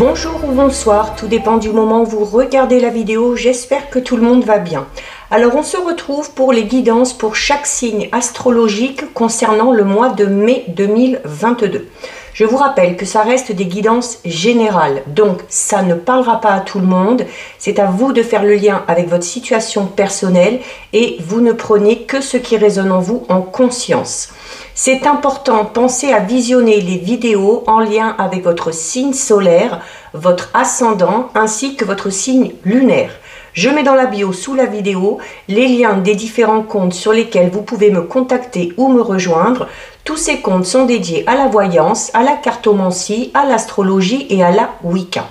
Bonjour ou bonsoir, tout dépend du moment où vous regardez la vidéo, j'espère que tout le monde va bien. Alors on se retrouve pour les guidances pour chaque signe astrologique concernant le mois de mai 2022. Je vous rappelle que ça reste des guidances générales, donc ça ne parlera pas à tout le monde, c'est à vous de faire le lien avec votre situation personnelle et vous ne prenez que ce qui résonne en vous en conscience. C'est important, pensez à visionner les vidéos en lien avec votre signe solaire, votre ascendant ainsi que votre signe lunaire. Je mets dans la bio sous la vidéo les liens des différents comptes sur lesquels vous pouvez me contacter ou me rejoindre. Tous ces comptes sont dédiés à la voyance, à la cartomancie, à l'astrologie et à la Wicca.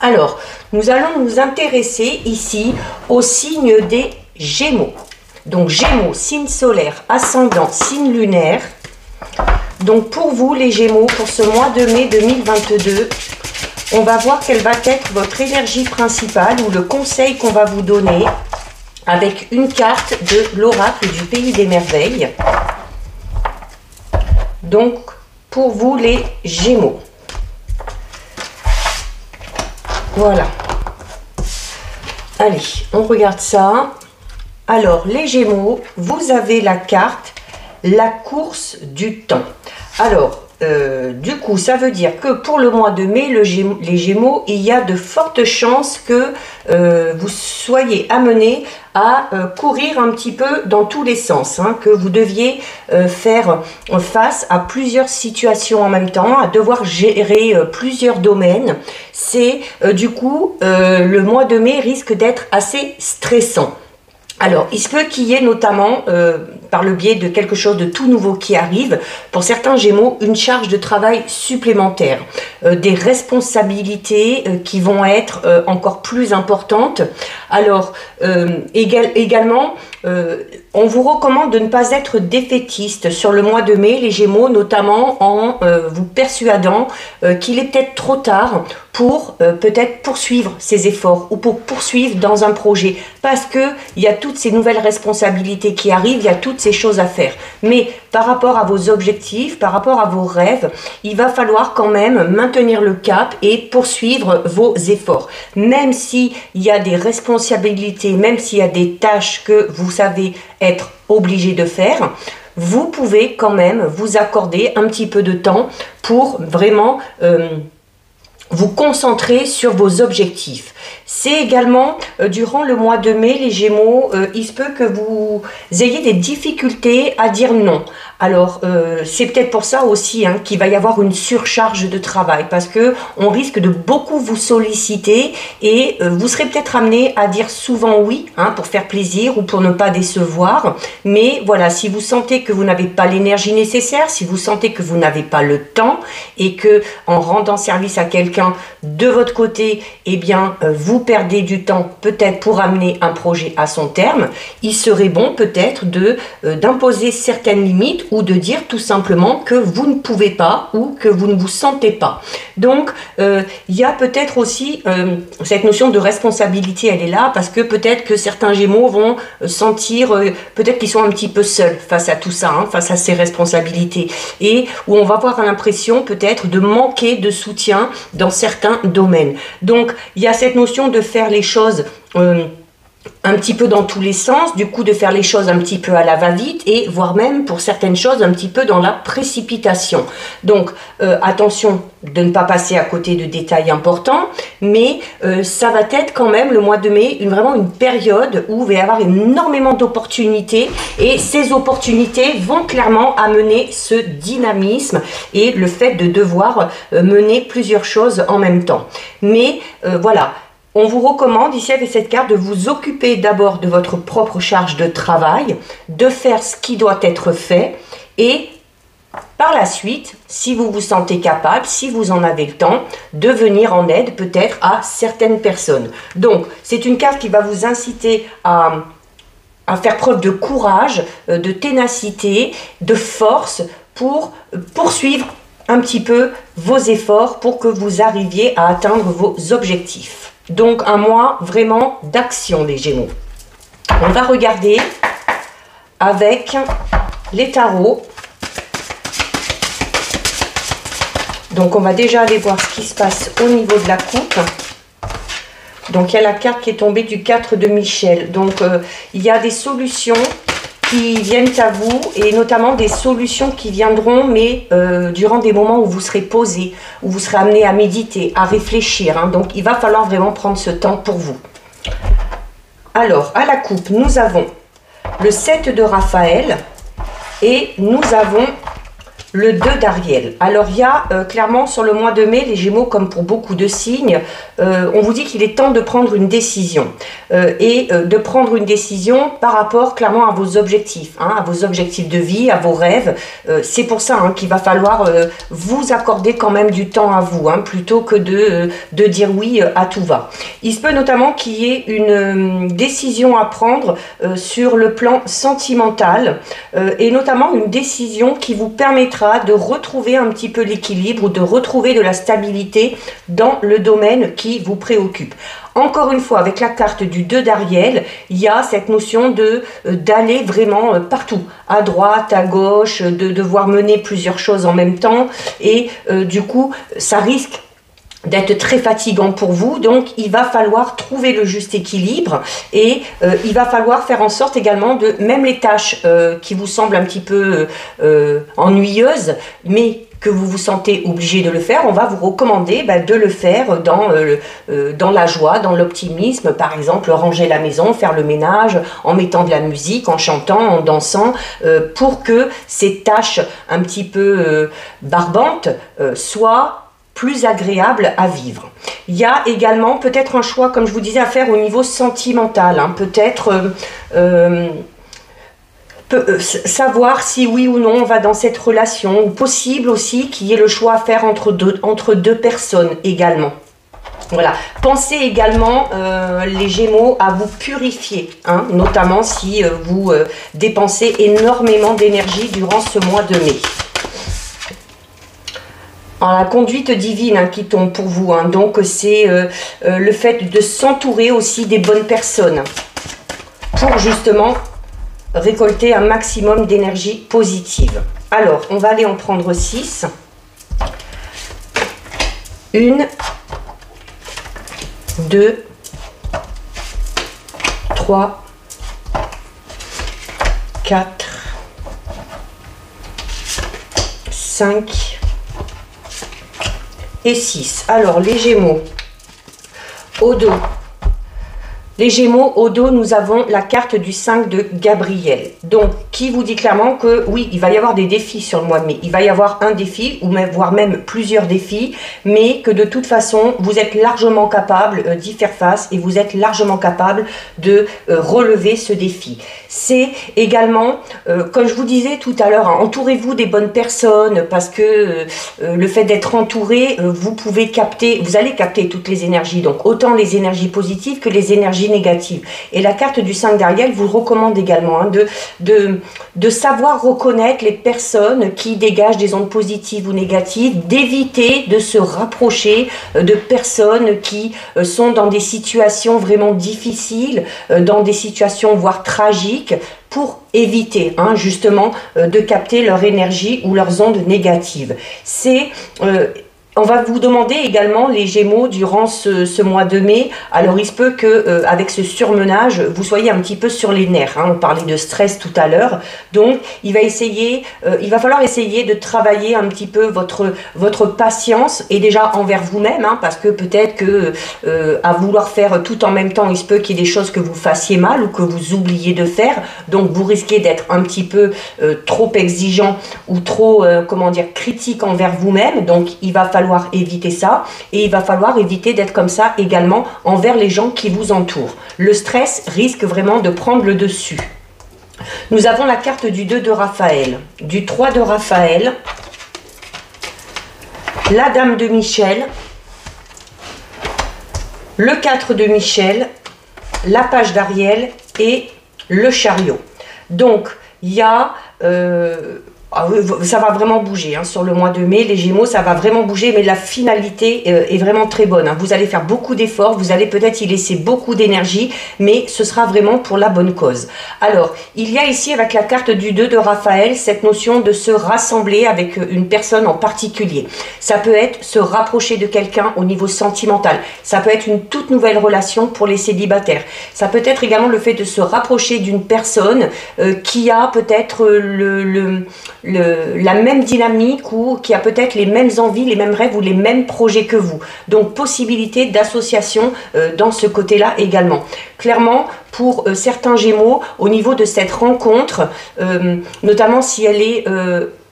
Alors, nous allons nous intéresser ici au signe des Gémeaux. Donc Gémeaux, signe solaire, ascendant, signe lunaire. Donc pour vous les Gémeaux, pour ce mois de mai 2022, on va voir quelle va être votre énergie principale ou le conseil qu'on va vous donner avec une carte de l'oracle du pays des merveilles. Donc pour vous les Gémeaux. Voilà. Allez, on regarde ça. Alors, les Gémeaux, vous avez la carte, la course du temps. Alors, du coup, ça veut dire que pour le mois de mai, les Gémeaux, il y a de fortes chances que vous soyez amenés à courir un petit peu dans tous les sens, hein, que vous deviez faire face à plusieurs situations en même temps, à devoir gérer plusieurs domaines. C'est du coup, le mois de mai risque d'être assez stressant. Alors, il se peut qu'il y ait notamment, par le biais de quelque chose de tout nouveau qui arrive, pour certains Gémeaux, une charge de travail supplémentaire, des responsabilités qui vont être encore plus importantes. Alors, également, on vous recommande de ne pas être défaitiste sur le mois de mai, les Gémeaux, notamment en vous persuadant qu'il est peut-être trop tard pour peut-être poursuivre ces efforts ou pour poursuivre dans un projet, parce que il y a toutes ces nouvelles responsabilités qui arrivent, il y a toutes ces choses à faire. Mais par rapport à vos objectifs, par rapport à vos rêves, il va falloir quand même maintenir le cap et poursuivre vos efforts. Même s'il y a des responsabilités, même s'il y a des tâches que vous savez être obligé de faire, vous pouvez quand même vous accorder un petit peu de temps pour vraiment vous concentrer sur vos objectifs. C'est également, durant le mois de mai, les Gémeaux, il se peut que vous ayez des difficultés à dire non. Alors, c'est peut-être pour ça aussi hein, qu'il va y avoir une surcharge de travail, parce que on risque de beaucoup vous solliciter et vous serez peut-être amené à dire souvent oui, hein, pour faire plaisir ou pour ne pas décevoir. Mais voilà, si vous sentez que vous n'avez pas l'énergie nécessaire, si vous sentez que vous n'avez pas le temps et que en rendant service à quelqu'un de votre côté, eh bien, vous perdez du temps peut-être pour amener un projet à son terme, il serait bon peut-être d'imposer certaines limites ou de dire tout simplement que vous ne pouvez pas ou que vous ne vous sentez pas. Donc, il y a peut-être aussi cette notion de responsabilité, elle est là parce que peut-être que certains Gémeaux vont sentir, peut-être qu'ils sont un petit peu seuls face à tout ça, hein, face à ces responsabilités et où on va avoir l'impression peut-être de manquer de soutien dans certains domaines. Donc, il y a cette notion de faire les choses un petit peu dans tous les sens, du coup de faire les choses un petit peu à la va-vite et voire même pour certaines choses un petit peu dans la précipitation. Donc attention de ne pas passer à côté de détails importants, mais ça va être quand même le mois de mai vraiment une période où il va y avoir énormément d'opportunités et ces opportunités vont clairement amener ce dynamisme et le fait de devoir mener plusieurs choses en même temps. Mais voilà. On vous recommande ici avec cette carte de vous occuper d'abord de votre propre charge de travail, de faire ce qui doit être fait et par la suite, si vous vous sentez capable, si vous en avez le temps, de venir en aide peut-être à certaines personnes. Donc, c'est une carte qui va vous inciter à faire preuve de courage, de ténacité, de force pour poursuivre un petit peu vos efforts pour que vous arriviez à atteindre vos objectifs. Donc un mois vraiment d'action les Gémeaux. On va regarder avec les tarots Donc on va déjà aller voir ce qui se passe au niveau de la coupe. Donc il y a la carte qui est tombée du 4 de Michel. Donc il y a des solutions qui viennent à vous, et notamment des solutions qui viendront, mais durant des moments où vous serez posé, où vous serez amené à méditer, à réfléchir. Hein. Donc il va falloir vraiment prendre ce temps pour vous. Alors à la coupe, nous avons le 7 de Raphaël et nous avons le 2 d'Ariel. Alors il y a clairement sur le mois de mai, les Gémeaux, comme pour beaucoup de signes, on vous dit qu'il est temps de prendre une décision. De prendre une décision par rapport clairement à vos objectifs, hein, à vos objectifs de vie, à vos rêves. C'est pour ça hein, qu'il va falloir vous accorder quand même du temps à vous, hein, plutôt que de dire oui à tout va. Il se peut notamment qu'il y ait une décision à prendre sur le plan sentimental, et notamment une décision qui vous permettra de retrouver un petit peu l'équilibre ou de retrouver de la stabilité dans le domaine qui vous préoccupe. Encore une fois, avec la carte du 2 d'Ariel, il y a cette notion d'aller vraiment partout, à droite, à gauche, de devoir mener plusieurs choses en même temps, et du coup, ça risque d'être très fatigant pour vous. Donc il va falloir trouver le juste équilibre, et il va falloir faire en sorte également de, même les tâches qui vous semblent un petit peu ennuyeuses, mais que vous vous sentez obligé de le faire, on va vous recommander de le faire dans la joie, dans l'optimisme. Par exemple, ranger la maison, faire le ménage, en mettant de la musique, en chantant, en dansant, pour que ces tâches un petit peu barbantes soient plus agréable à vivre. Il y a également peut-être un choix, comme je vous disais, à faire au niveau sentimental. Hein. Peut-être savoir si oui ou non on va dans cette relation, ou possible aussi qu'il y ait le choix à faire entre deux personnes également. Voilà. Pensez également, les Gémeaux, à vous purifier, hein, notamment si vous dépensez énormément d'énergie durant ce mois de mai. La conduite divine hein, qui tombe pour vous, hein. Donc c'est le fait de s'entourer aussi des bonnes personnes pour justement récolter un maximum d'énergie positive. Alors on va aller en prendre 6. 1, 2, 3, 4, 5 et 6. Alors les Gémeaux, au dos. Les Gémeaux, au dos, nous avons la carte du 5 de Gabriel. Donc, qui vous dit clairement que oui, il va y avoir des défis sur le mois de mai. Il va y avoir un défi, ou même, voire même plusieurs défis, mais que de toute façon, vous êtes largement capable d'y faire face, et vous êtes largement capable de relever ce défi. C'est également, comme je vous disais tout à l'heure, hein, entourez-vous des bonnes personnes, parce que le fait d'être entouré, vous allez capter toutes les énergies. Donc, autant les énergies positives que les énergies négative. Et la carte du 5 d'Ariel vous recommande également hein, de savoir reconnaître les personnes qui dégagent des ondes positives ou négatives, d'éviter de se rapprocher de personnes qui sont dans des situations vraiment difficiles, dans des situations voire tragiques, pour éviter hein, justement de capter leur énergie ou leurs ondes négatives. On va vous demander également, les Gémeaux, durant ce mois de mai, alors il se peut que avec ce surmenage, vous soyez un petit peu sur les nerfs. Hein, on parlait de stress tout à l'heure. Donc, il va falloir essayer de travailler un petit peu votre patience, et déjà envers vous-même, hein, parce que peut-être que à vouloir faire tout en même temps, il se peut qu'il y ait des choses que vous fassiez mal ou que vous oubliez de faire. Donc, vous risquez d'être un petit peu trop exigeant ou trop, critique envers vous-même. Donc, il va falloir éviter ça, et il va falloir éviter d'être comme ça également envers les gens qui vous entourent. Le stress risque vraiment de prendre le dessus. Nous avons la carte du 2 de Raphaël, du 3 de Raphaël, la dame de Michel, le 4 de Michel, la page d'Ariel et le chariot. Donc il y a Ah oui, ça va vraiment bouger hein, sur le mois de mai, les Gémeaux, ça va vraiment bouger, mais la finalité est vraiment très bonne. Hein. Vous allez faire beaucoup d'efforts, vous allez peut-être y laisser beaucoup d'énergie, mais ce sera vraiment pour la bonne cause. Alors, il y a ici avec la carte du 2 de Raphaël, cette notion de se rassembler avec une personne en particulier. Ça peut être se rapprocher de quelqu'un au niveau sentimental, ça peut être une toute nouvelle relation pour les célibataires, ça peut être également le fait de se rapprocher d'une personne qui a peut-être la même dynamique ou qui a peut-être les mêmes envies, les mêmes rêves ou les mêmes projets que vous. Donc possibilité d'association dans ce côté-là également. Clairement, pour certains Gémeaux, au niveau de cette rencontre, notamment si elle est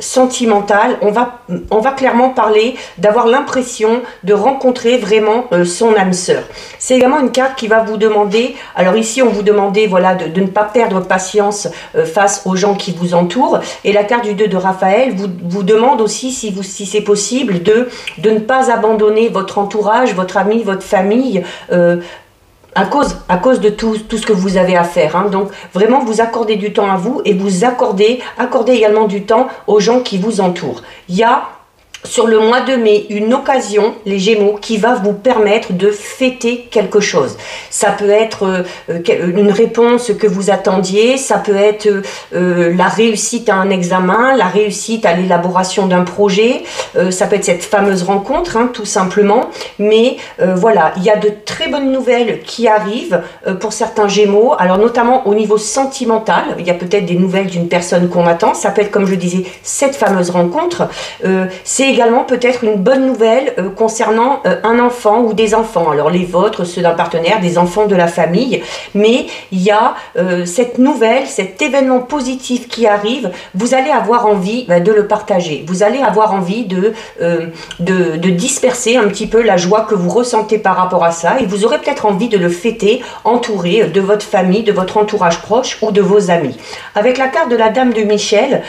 sentimentale, on va clairement parler d'avoir l'impression de rencontrer vraiment son âme sœur. C'est également une carte qui va vous demander, alors ici on vous demandait voilà, de ne pas perdre patience face aux gens qui vous entourent, et la carte du 2 de Raphaël vous demande aussi si c'est possible de ne pas abandonner votre entourage, votre ami, votre famille, à cause de tout ce que vous avez à faire. Hein. Donc, vraiment, vous accordez du temps à vous et vous accordez également du temps aux gens qui vous entourent. Il y a sur le mois de mai une occasion, les Gémeaux, qui va vous permettre de fêter quelque chose. Ça peut être une réponse que vous attendiez, ça peut être la réussite à un examen, la réussite à l'élaboration d'un projet, ça peut être cette fameuse rencontre, hein, tout simplement. Mais voilà, il y a de très bonnes nouvelles qui arrivent pour certains Gémeaux, alors notamment au niveau sentimental, il y a peut-être des nouvelles d'une personne qu'on attend, ça peut être, comme je disais, cette fameuse rencontre, c'est également peut-être une bonne nouvelle concernant un enfant ou des enfants, alors les vôtres, ceux d'un partenaire, des enfants de la famille, mais il y a cette nouvelle, cet événement positif qui arrive, vous allez avoir envie de le partager, vous allez avoir envie de disperser un petit peu la joie que vous ressentez par rapport à ça, et vous aurez peut-être envie de le fêter entouré de votre famille, de votre entourage proche ou de vos amis. Avec la carte de la Dame de Michel,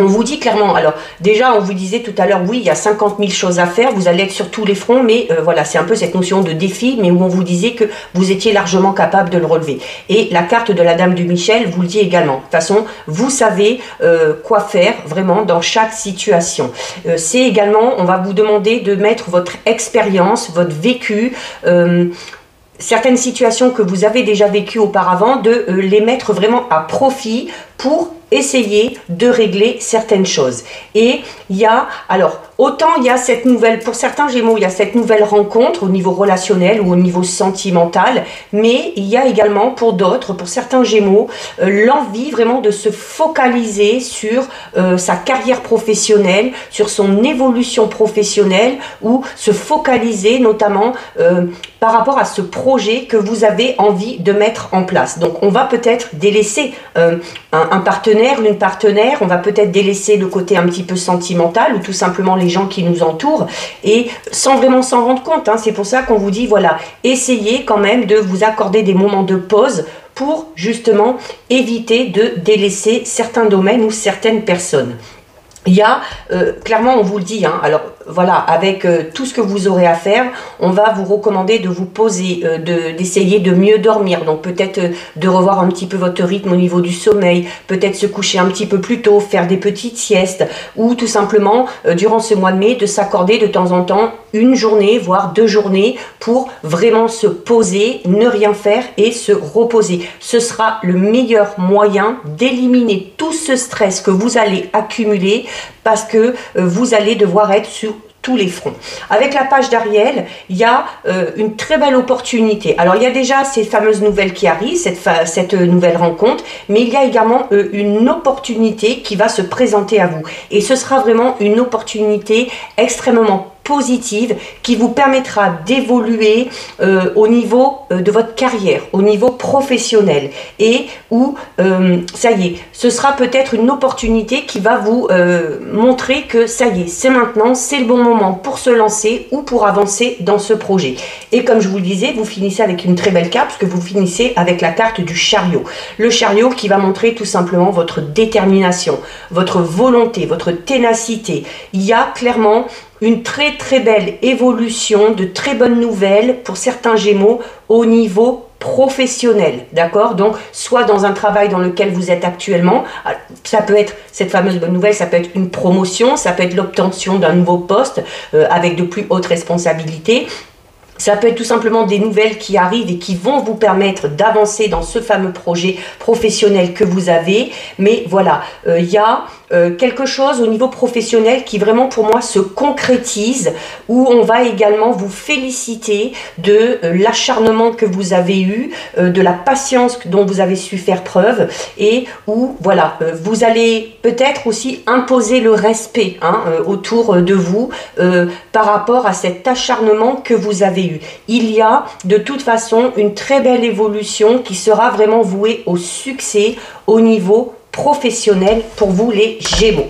on vous dit clairement, alors déjà on vous disait tout à l'heure, oui il y a 50 000 choses à faire, vous allez être sur tous les fronts, mais voilà c'est un peu cette notion de défi, mais où on vous disait que vous étiez largement capable de le relever. Et la carte de la Dame de Michel vous le dit également. De toute façon, vous savez quoi faire vraiment dans chaque situation. C'est également, on va vous demander de mettre votre expérience, votre vécu, certaines situations que vous avez déjà vécues auparavant, de les mettre vraiment à profit pour essayer de régler certaines choses. Et il y a, alors, autant il y a cette nouvelle, pour certains Gémeaux, il y a cette nouvelle rencontre au niveau relationnel ou au niveau sentimental, mais il y a également pour d'autres, pour certains Gémeaux, l'envie vraiment de se focaliser sur sa carrière professionnelle, sur son évolution professionnelle, ou se focaliser notamment par rapport à ce projet que vous avez envie de mettre en place. Donc on va peut-être délaisser un partenaire, une partenaire, on va peut-être délaisser le côté un petit peu sentimental ou tout simplement les gens qui nous entourent, et sans vraiment s'en rendre compte, hein. C'est pour ça qu'on vous dit, voilà, essayez quand même de vous accorder des moments de pause pour justement éviter de délaisser certains domaines ou certaines personnes. Il y a, clairement on vous le dit, hein, alors voilà, avec tout ce que vous aurez à faire, on va vous recommander de vous poser, d'essayer de mieux dormir, donc peut-être de revoir un petit peu votre rythme au niveau du sommeil, peut-être se coucher un petit peu plus tôt, faire des petites siestes, ou tout simplement, durant ce mois de mai, de s'accorder de temps en temps une journée, voire 2 journées, pour vraiment se poser, ne rien faire et se reposer. Ce sera le meilleur moyen d'éliminer tout ce stress que vous allez accumuler, parce que vous allez devoir être sur tous les fronts. Avec la page d'Ariel, il y a une très belle opportunité. Alors il y a déjà ces fameuses nouvelles qui arrivent, cette nouvelle rencontre, mais il y a également une opportunité qui va se présenter à vous. Et ce sera vraiment une opportunité extrêmement positive qui vous permettra d'évoluer au niveau de votre carrière, au niveau professionnel, et où ça y est, ce sera peut-être une opportunité qui va vous montrer que ça y est, c'est maintenant, c'est le bon moment pour se lancer ou pour avancer dans ce projet. Et comme je vous le disais, vous finissez avec une très belle carte, parce que vous finissez avec la carte du chariot. Le chariot qui va montrer tout simplement votre détermination, votre volonté, votre ténacité. Il y a clairement une très très belle évolution, de très bonnes nouvelles pour certains Gémeaux au niveau professionnel, d'accord? Donc, soit dans un travail dans lequel vous êtes actuellement, ça peut être, cette fameuse bonne nouvelle, ça peut être une promotion, ça peut être l'obtention d'un nouveau poste avec de plus hautes responsabilités. Ça peut être tout simplement des nouvelles qui arrivent et qui vont vous permettre d'avancer dans ce fameux projet professionnel que vous avez. Mais voilà, il y a quelque chose au niveau professionnel qui vraiment pour moi se concrétise, où on va également vous féliciter de l'acharnement que vous avez eu, de la patience dont vous avez su faire preuve, et où voilà, vous allez peut-être aussi imposer le respect autour de vous par rapport à cet acharnement que vous avez eu. Il y a de toute façon une très belle évolution qui sera vraiment vouée au succès au niveau professionnel pour vous les Gémeaux.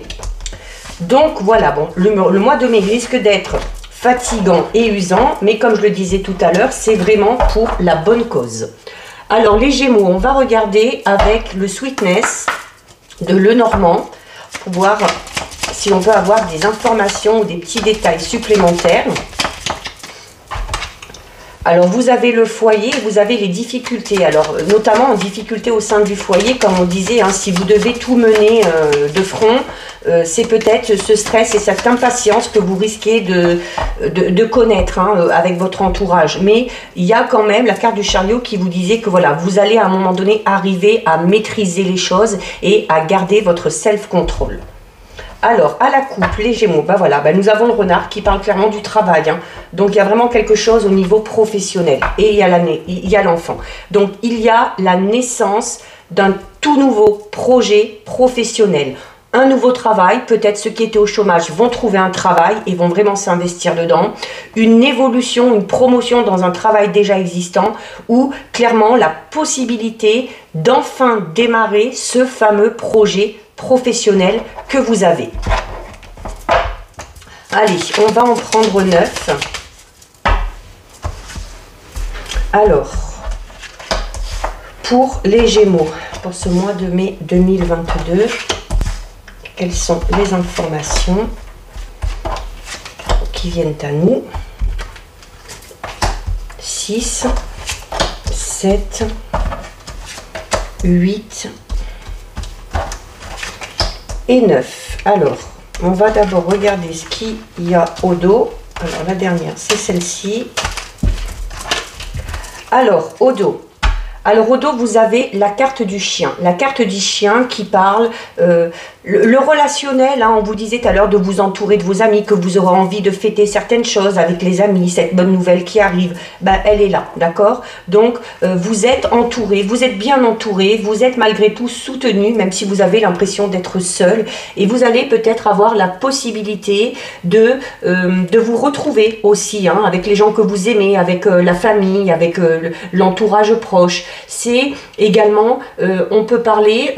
Donc voilà, bon, le mois de mai risque d'être fatigant et usant, mais comme je le disais tout à l'heure, c'est vraiment pour la bonne cause. Alors les Gémeaux, on va regarder avec le Sweetness de Lenormand pour voir si on peut avoir des informations ou des petits détails supplémentaires. Alors, vous avez le foyer, vous avez les difficultés. Alors, notamment en difficulté au sein du foyer, comme on disait, si vous devez tout mener de front, c'est peut-être ce stress et cette impatience que vous risquez de connaître avec votre entourage. Mais il y a quand même la carte du chariot qui vous disait que voilà, vous allez à un moment donné arriver à maîtriser les choses et à garder votre self-control. Alors, à la coupe, les Gémeaux, nous avons le renard qui parle clairement du travail. Donc, il y a vraiment quelque chose au niveau professionnel. Et il y a l'enfant. Donc, il y a la naissance d'un tout nouveau projet professionnel. Un nouveau travail, peut-être ceux qui étaient au chômage vont trouver un travail et vont vraiment s'investir dedans. Une évolution, une promotion dans un travail déjà existant ou clairement la possibilité d'enfin démarrer ce fameux projet professionnel que vous avez. Allez, on va en prendre 9. Alors, pour les Gémeaux, pour ce mois de mai 2022, quelles sont les informations qui viennent à nous? 6, 7, 8 et 9. Alors, on va d'abord regarder ce qu'il y a au dos. Alors, la dernière, c'est celle-ci. Alors, au dos. Alors, au dos, vous avez la carte du chien. La carte du chien qui parle le relationnel. On vous disait tout à l'heure de vous entourer de vos amis, que vous aurez envie de fêter certaines choses avec les amis. Cette bonne nouvelle qui arrive, elle est là, d'accord? Donc, vous êtes entouré, vous êtes bien entouré, vous êtes malgré tout soutenu, même si vous avez l'impression d'être seul. Et vous allez peut-être avoir la possibilité de vous retrouver aussi, avec les gens que vous aimez, avec la famille, avec l'entourage proche. C'est également, on peut parler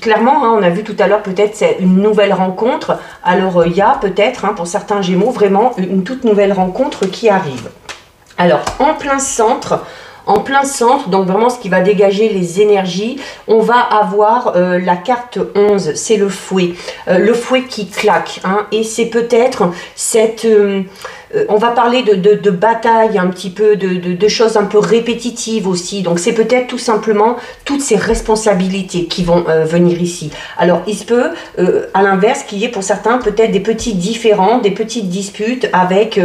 clairement, on a vu tout à l'heure peut-être c'est une nouvelle rencontre. Alors il y a peut-être pour certains Gémeaux vraiment une toute nouvelle rencontre qui arrive. Alors en plein centre, donc vraiment ce qui va dégager les énergies, on va avoir la carte 11, c'est le fouet qui claque, et c'est peut-être cette... on va parler de bataille un petit peu, de choses un peu répétitives aussi. Donc c'est peut-être tout simplement toutes ces responsabilités qui vont venir ici. Alors il se peut, à l'inverse, qu'il y ait pour certains peut-être des petits différends, des petites disputes avec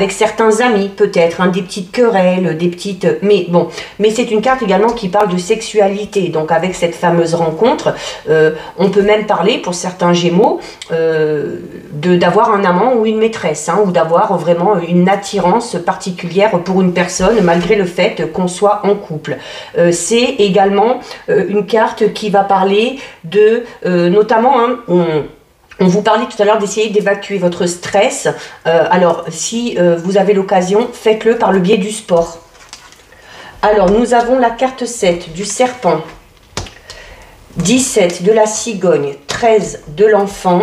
certains amis peut-être, des petites querelles, des petites... Mais bon, mais c'est une carte également qui parle de sexualité. Donc avec cette fameuse rencontre, on peut même parler pour certains Gémeaux d'avoir un amant ou une maîtresse, ou d'avoir vraiment une attirance particulière pour une personne malgré le fait qu'on soit en couple. C'est également une carte qui va parler de notamment on vous parlait tout à l'heure d'essayer d'évacuer votre stress. Alors si vous avez l'occasion, faites-le par le biais du sport. Alors nous avons la carte 7 du serpent, 17 de la cigogne, 13 de l'enfant,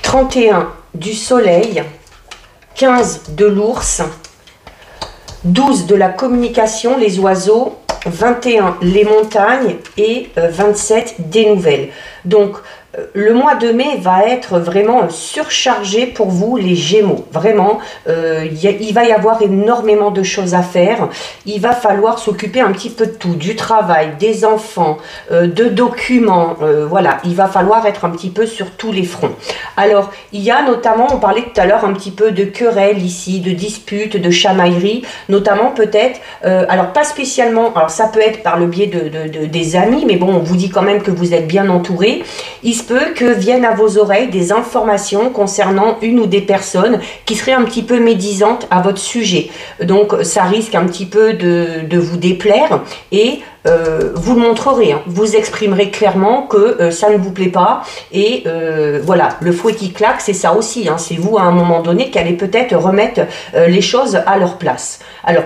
31 du soleil, 15 de l'ours, 12 de la communication, les oiseaux, 21 les montagnes et 27 des nouvelles. Donc le mois de mai va être vraiment surchargé pour vous les Gémeaux. Vraiment, il va y avoir énormément de choses à faire. Il va falloir s'occuper un petit peu de tout, du travail, des enfants, de documents. Voilà, il va falloir être un petit peu sur tous les fronts. Alors, il y a notamment, on parlait tout à l'heure un petit peu de querelles ici, de disputes, de chamailleries, notamment peut-être, alors pas spécialement, alors ça peut être par le biais des amis, mais bon, on vous dit quand même que vous êtes bien entouré. Il se peut que viennent à vos oreilles des informations concernant une ou des personnes qui seraient un petit peu médisantes à votre sujet. Donc ça risque un petit peu de vous déplaire et vous le montrerez, hein. Vous exprimerez clairement que ça ne vous plaît pas et voilà, le fouet qui claque, c'est ça aussi, hein. C'est vous à un moment donné qui allez peut-être remettre les choses à leur place. Alors,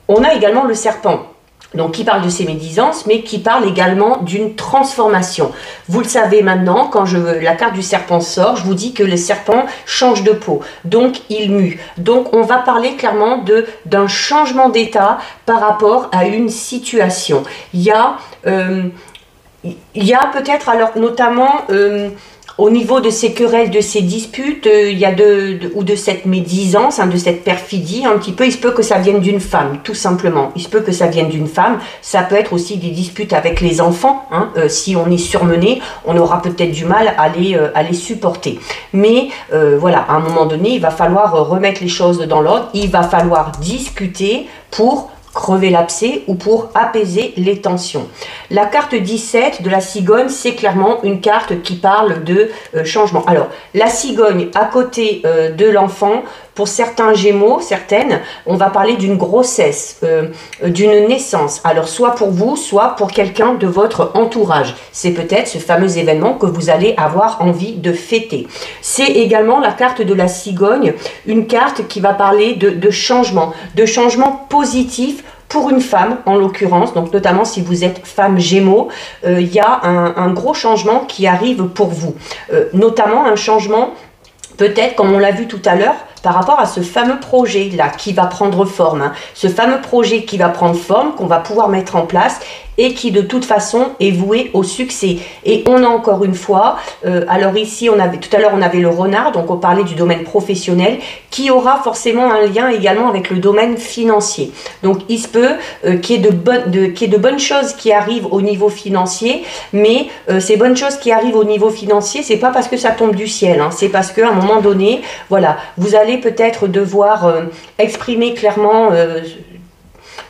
on a également le serpent. Donc, qui parle de ces médisances, mais qui parle également d'une transformation. Vous le savez maintenant, quand la carte du serpent sort, je vous dis que le serpent change de peau, donc il mue. Donc, on va parler clairement d'un changement d'état par rapport à une situation. Il y a peut-être, alors notamment... au niveau de ces querelles, de ces disputes, il y a ou de cette médisance, hein, de cette perfidie, un petit peu, il se peut que ça vienne d'une femme, tout simplement. Il se peut que ça vienne d'une femme. Ça peut être aussi des disputes avec les enfants. Hein, si on est surmené, on aura peut-être du mal à les supporter. Mais voilà, à un moment donné, il va falloir remettre les choses dans l'ordre. Il va falloir discuter pour crever l'abcès ou pour apaiser les tensions. La carte 17 de la cigogne, c'est clairement une carte qui parle de changement. Alors, la cigogne à côté de l'enfant, pour certains Gémeaux, certaines, on va parler d'une grossesse, d'une naissance. Alors, soit pour vous, soit pour quelqu'un de votre entourage. C'est peut-être ce fameux événement que vous allez avoir envie de fêter. C'est également la carte de la cigogne, une carte qui va parler de changement positif pour une femme en l'occurrence, donc notamment si vous êtes femme Gémeaux, il y a un gros changement qui arrive pour vous. Notamment un changement, peut-être comme on l'a vu tout à l'heure, par rapport à ce fameux projet-là qui va prendre forme. Hein. Ce fameux projet qui va prendre forme, qu'on va pouvoir mettre en place et qui de toute façon est voué au succès. Et on a encore une fois, alors ici, tout à l'heure on avait le renard, donc on parlait du domaine professionnel, qui aura forcément un lien également avec le domaine financier. Donc il se peut qu'il y ait de bonnes choses qui arrivent au niveau financier, mais ces bonnes choses qui arrivent au niveau financier, c'est pas parce que ça tombe du ciel, hein, c'est parce qu'à un moment donné, voilà, vous allez peut-être devoir exprimer clairement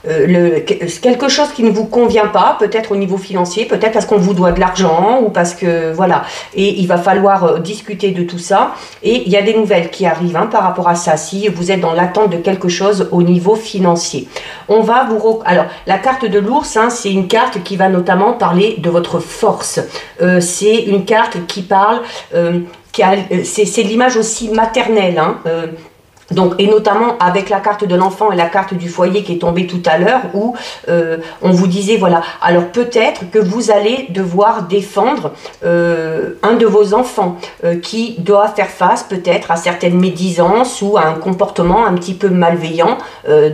quelque chose qui ne vous convient pas, peut-être au niveau financier, peut-être parce qu'on vous doit de l'argent ou parce que voilà, et il va falloir discuter de tout ça. Et il y a des nouvelles qui arrivent hein, par rapport à ça, si vous êtes dans l'attente de quelque chose au niveau financier. On va alors la carte de l'ours, hein, c'est une carte qui va notamment parler de votre force. C'est une carte qui parle c'est l'image aussi maternelle, hein, donc, et notamment avec la carte de l'enfant et la carte du foyer qui est tombée tout à l'heure où on vous disait, voilà, alors peut-être que vous allez devoir défendre un de vos enfants qui doit faire face peut-être à certaines médisances ou à un comportement un petit peu malveillant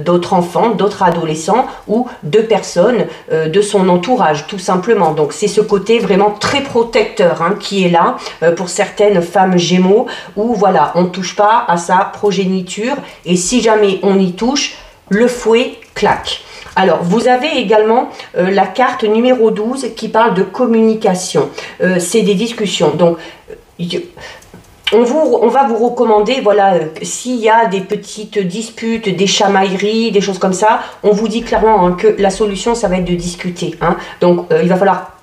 d'autres enfants, d'autres adolescents ou de personnes de son entourage, tout simplement. Donc, c'est ce côté vraiment très protecteur hein, qui est là pour certaines femmes Gémeaux où, voilà, on ne touche pas à sa progéniture. Et si jamais on y touche, le fouet claque. Alors, vous avez également la carte numéro 12 qui parle de communication. C'est des discussions. Donc, on va vous recommander, voilà, s'il y a des petites disputes, des chamailleries, des choses comme ça, on vous dit clairement hein, que la solution, ça va être de discuter. Hein. Donc, il va falloir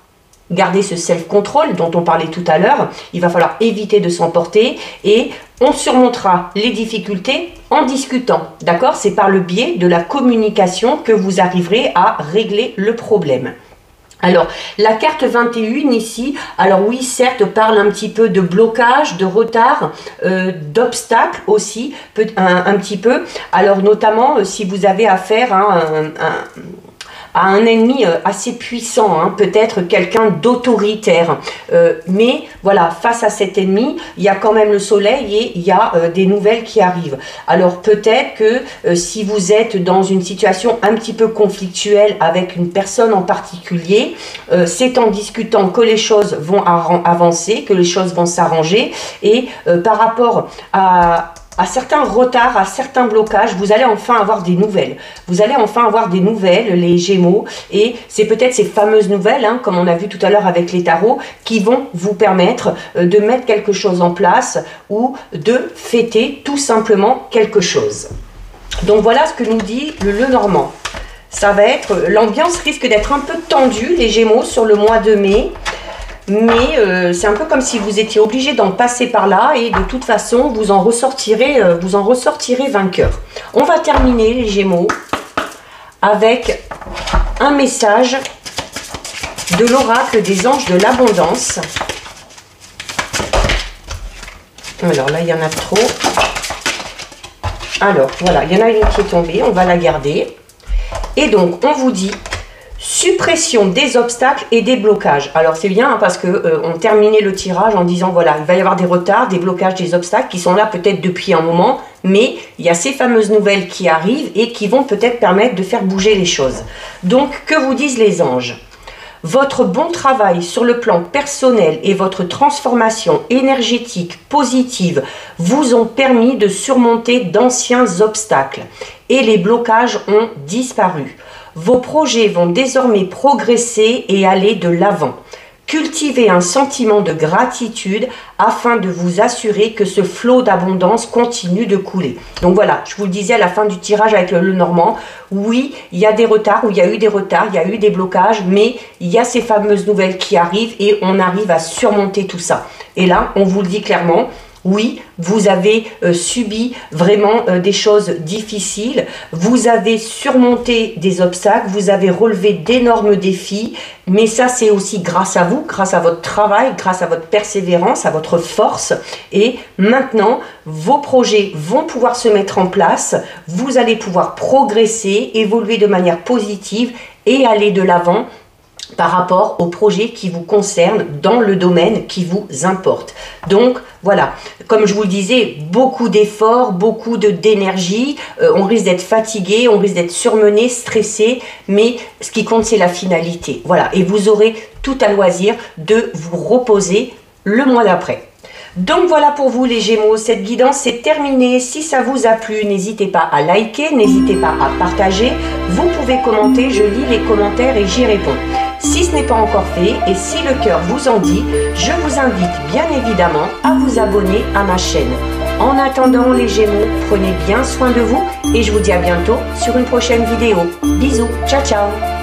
garder ce self-control dont on parlait tout à l'heure. Il va falloir éviter de s'emporter et on surmontera les difficultés en discutant. D'accord? C'est par le biais de la communication que vous arriverez à régler le problème. Alors, la carte 21 ici, alors oui, certes, parle un petit peu de blocage, de retard, d'obstacles aussi, un petit peu. Alors, notamment, si vous avez affaire à à un ennemi assez puissant, hein, peut-être quelqu'un d'autoritaire. Mais voilà, face à cet ennemi, il y a quand même le soleil et il y a des nouvelles qui arrivent. Alors peut-être que si vous êtes dans une situation un petit peu conflictuelle avec une personne en particulier, c'est en discutant que les choses vont avancer, que les choses vont s'arranger, et par rapport à certains retards, à certains blocages, vous allez enfin avoir des nouvelles. Vous allez enfin avoir des nouvelles, les Gémeaux, et c'est peut-être ces fameuses nouvelles, hein, comme on a vu tout à l'heure avec les tarots, qui vont vous permettre de mettre quelque chose en place ou de fêter tout simplement quelque chose. Donc voilà ce que nous dit le Lenormand. Ça va être, l'ambiance risque d'être un peu tendue, les Gémeaux, sur le mois de mai. Mais c'est un peu comme si vous étiez obligé d'en passer par là et de toute façon vous en ressortirez vainqueur. On va terminer les Gémeaux avec un message de l'oracle des anges de l'abondance. Alors là il y en a trop. Alors voilà, il y en a une qui est tombée, on va la garder. Et donc on vous dit suppression des obstacles et des blocages. Alors c'est bien, hein, parce que on terminait le tirage en disant voilà, il va y avoir des retards, des blocages, des obstacles qui sont là peut-être depuis un moment, mais il y a ces fameuses nouvelles qui arrivent et qui vont peut-être permettre de faire bouger les choses. Donc que vous disent les anges? Votre bon travail sur le plan personnel et votre transformation énergétique positive vous ont permis de surmonter d'anciens obstacles et les blocages ont disparu. Vos projets vont désormais progresser et aller de l'avant. Cultivez un sentiment de gratitude afin de vous assurer que ce flot d'abondance continue de couler. Donc voilà, je vous le disais à la fin du tirage avec le Lenormand, oui, il y a des retards, ou il y a eu des retards, il y a eu des blocages, mais il y a ces fameuses nouvelles qui arrivent et on arrive à surmonter tout ça. Et là, on vous le dit clairement, oui, vous avez subi vraiment des choses difficiles, vous avez surmonté des obstacles, vous avez relevé d'énormes défis, mais ça c'est aussi grâce à vous, grâce à votre travail, grâce à votre persévérance, à votre force. Et maintenant, vos projets vont pouvoir se mettre en place, vous allez pouvoir progresser, évoluer de manière positive et aller de l'avant par rapport aux projets qui vous concernent dans le domaine qui vous importe. Donc voilà, comme je vous le disais, beaucoup d'efforts, beaucoup d'énergie, on risque d'être fatigué, on risque d'être surmené, stressé, mais ce qui compte c'est la finalité. Voilà, et vous aurez tout à loisir de vous reposer le mois d'après. Donc voilà pour vous les Gémeaux, cette guidance est terminée. Si ça vous a plu, n'hésitez pas à liker, n'hésitez pas à partager. Vous pouvez commenter, je lis les commentaires et j'y réponds. Si ce n'est pas encore fait et si le cœur vous en dit, je vous invite bien évidemment à vous abonner à ma chaîne. En attendant les Gémeaux, prenez bien soin de vous et je vous dis à bientôt sur une prochaine vidéo. Bisous, ciao ciao.